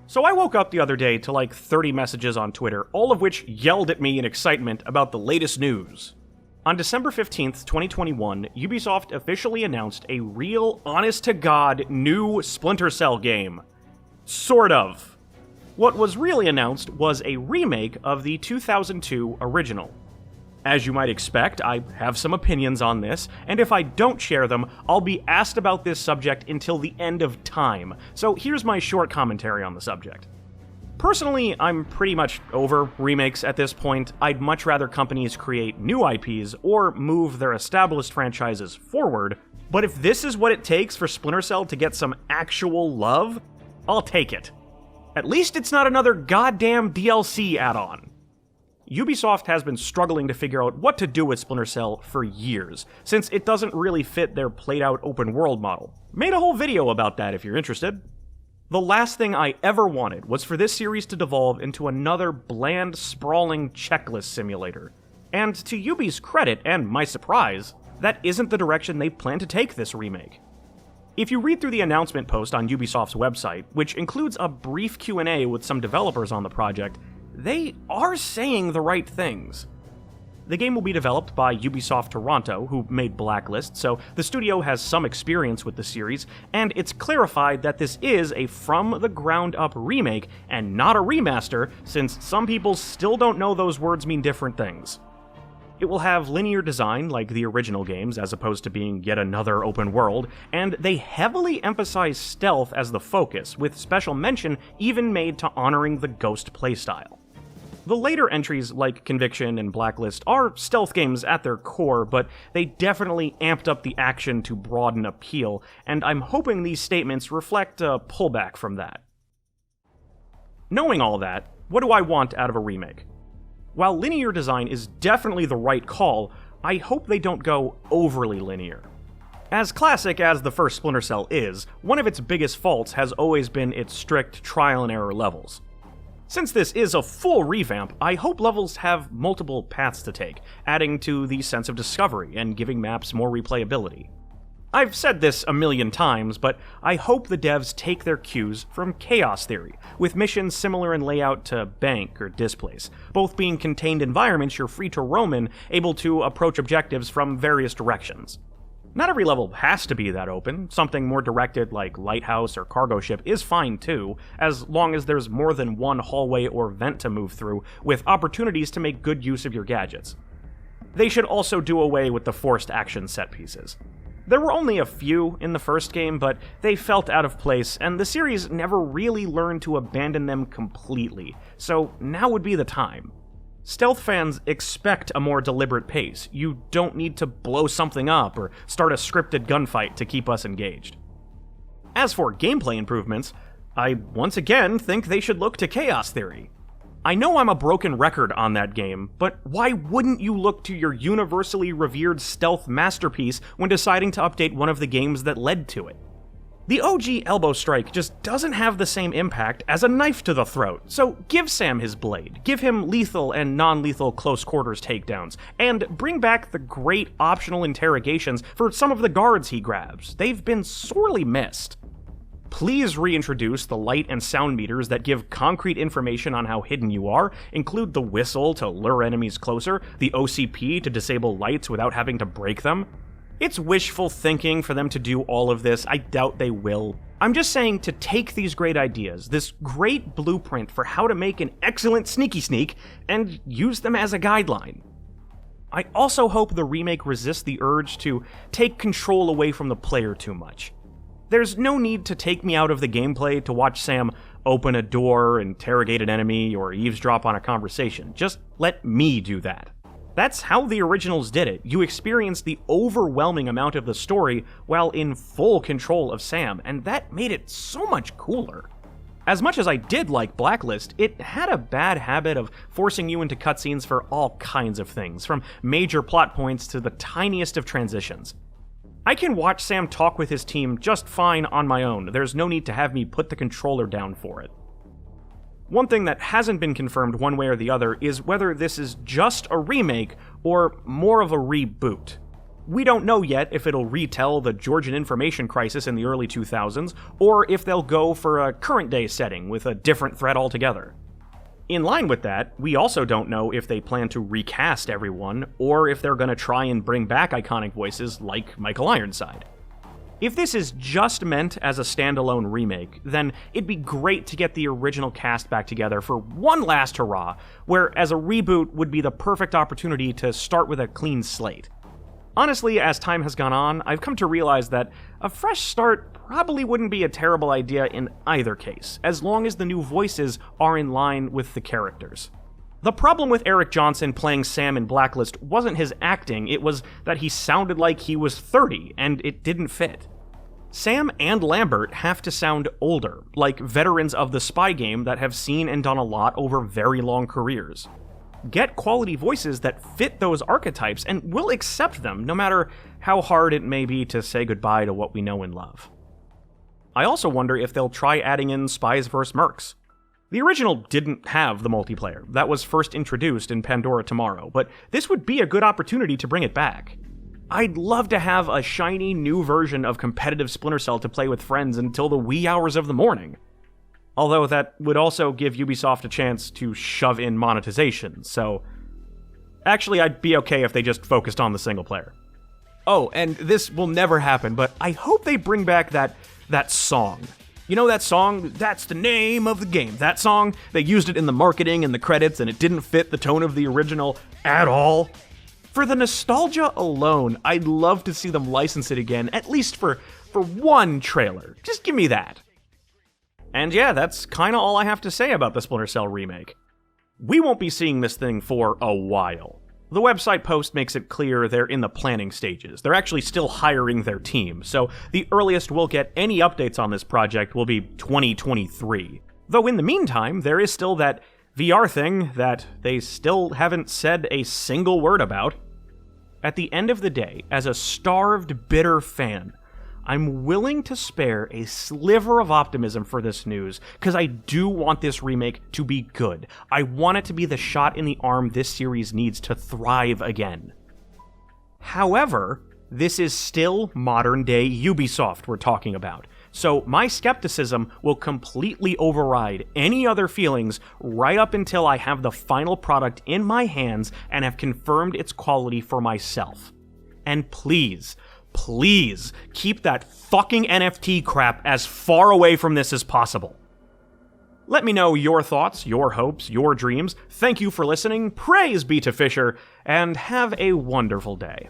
So I woke up the other day to like 30 messages on Twitter, all of which yelled at me in excitement about the latest news. On December 15th, 2021, Ubisoft officially announced a real, honest-to-God, new Splinter Cell game. Sort of. What was really announced was a remake of the 2002 original. As you might expect, I have some opinions on this, and if I don't share them, I'll be asked about this subject until the end of time, so here's my short commentary on the subject. Personally, I'm pretty much over remakes at this point. I'd much rather companies create new IPs or move their established franchises forward, but if this is what it takes for Splinter Cell to get some actual love, I'll take it. At least it's not another goddamn DLC add-on. Ubisoft has been struggling to figure out what to do with Splinter Cell for years, since it doesn't really fit their played-out open-world model. Made a whole video about that if you're interested. The last thing I ever wanted was for this series to devolve into another bland, sprawling checklist simulator. And to Ubi's credit, and my surprise, that isn't the direction they plan to take this remake. If you read through the announcement post on Ubisoft's website, which includes a brief Q&A with some developers on the project, they are saying the right things. The game will be developed by Ubisoft Toronto, who made Blacklist, so the studio has some experience with the series, and it's clarified that this is a from-the-ground-up remake and not a remaster, since some people still don't know those words mean different things. It will have linear design like the original games, as opposed to being yet another open world, and they heavily emphasize stealth as the focus, with special mention even made to honoring the Ghost playstyle. The later entries, like Conviction and Blacklist, are stealth games at their core, but they definitely amped up the action to broaden appeal, and I'm hoping these statements reflect a pullback from that. Knowing all that, what do I want out of a remake? While linear design is definitely the right call, I hope they don't go overly linear. As classic as the first Splinter Cell is, one of its biggest faults has always been its strict trial-and-error levels. Since this is a full revamp, I hope levels have multiple paths to take, adding to the sense of discovery and giving maps more replayability. I've said this a million times, but I hope the devs take their cues from Chaos Theory, with missions similar in layout to Bank or Displace, both being contained environments you're free to roam in, able to approach objectives from various directions. Not every level has to be that open. Something more directed like Lighthouse or Cargo Ship is fine too, as long as there's more than one hallway or vent to move through, with opportunities to make good use of your gadgets. They should also do away with the forced action set pieces. There were only a few in the first game, but they felt out of place, and the series never really learned to abandon them completely, so now would be the time. Stealth fans expect a more deliberate pace. You don't need to blow something up or start a scripted gunfight to keep us engaged. As for gameplay improvements, I once again think they should look to Chaos Theory. I know I'm a broken record on that game, but why wouldn't you look to your universally revered stealth masterpiece when deciding to update one of the games that led to it? The OG elbow strike just doesn't have the same impact as a knife to the throat, so give Sam his blade, give him lethal and non-lethal close quarters takedowns, and bring back the great optional interrogations for some of the guards he grabs. They've been sorely missed. Please reintroduce the light and sound meters that give concrete information on how hidden you are, include the whistle to lure enemies closer, the OCP to disable lights without having to break them. It's wishful thinking for them to do all of this. I doubt they will. I'm just saying to take these great ideas, this great blueprint for how to make an excellent sneaky sneak, and use them as a guideline. I also hope the remake resists the urge to take control away from the player too much. There's no need to take me out of the gameplay to watch Sam open a door, interrogate an enemy, or eavesdrop on a conversation. Just let me do that. That's how the originals did it. You experienced the overwhelming amount of the story while in full control of Sam, and that made it so much cooler. As much as I did like Blacklist, it had a bad habit of forcing you into cutscenes for all kinds of things, from major plot points to the tiniest of transitions. I can watch Sam talk with his team just fine on my own. There's no need to have me put the controller down for it. One thing that hasn't been confirmed one way or the other is whether this is just a remake or more of a reboot. We don't know yet if it'll retell the Georgian information crisis in the early 2000s, or if they'll go for a current-day setting with a different threat altogether. In line with that, we also don't know if they plan to recast everyone, or if they're gonna try and bring back iconic voices like Michael Ironside. If this is just meant as a standalone remake, then it'd be great to get the original cast back together for one last hurrah, whereas a reboot would be the perfect opportunity to start with a clean slate. Honestly, as time has gone on, I've come to realize that a fresh start probably wouldn't be a terrible idea in either case, as long as the new voices are in line with the characters. The problem with Eric Johnson playing Sam in Blacklist wasn't his acting, it was that he sounded like he was 30, and it didn't fit. Sam and Lambert have to sound older, like veterans of the spy game that have seen and done a lot over very long careers. Get quality voices that fit those archetypes, and we'll accept them, no matter how hard it may be to say goodbye to what we know and love. I also wonder if they'll try adding in Spies vs. Mercs. The original didn't have the multiplayer. That was first introduced in Pandora Tomorrow, but this would be a good opportunity to bring it back. I'd love to have a shiny new version of competitive Splinter Cell to play with friends until the wee hours of the morning. Although that would also give Ubisoft a chance to shove in monetization, so... Actually, I'd be okay if they just focused on the single player. Oh, and this will never happen, but I hope they bring back that song. You know that song? That's the name of the game. That song, they used it in the marketing and the credits, and it didn't fit the tone of the original at all. For the nostalgia alone, I'd love to see them license it again, at least for one trailer. Just give me that. And yeah, that's kinda all I have to say about the Splinter Cell remake. We won't be seeing this thing for a while. The website post makes it clear they're in the planning stages. They're actually still hiring their team, so the earliest we'll get any updates on this project will be 2023. Though in the meantime, there is still that VR thing that they still haven't said a single word about. At the end of the day, as a starved, bitter fan, I'm willing to spare a sliver of optimism for this news, because I do want this remake to be good. I want it to be the shot in the arm this series needs to thrive again. However, this is still modern-day Ubisoft we're talking about, so my skepticism will completely override any other feelings right up until I have the final product in my hands and have confirmed its quality for myself. And please keep that fucking NFT crap as far away from this as possible. Let me know your thoughts, your hopes, your dreams. Thank you for listening, praise be to Fisher, and have a wonderful day.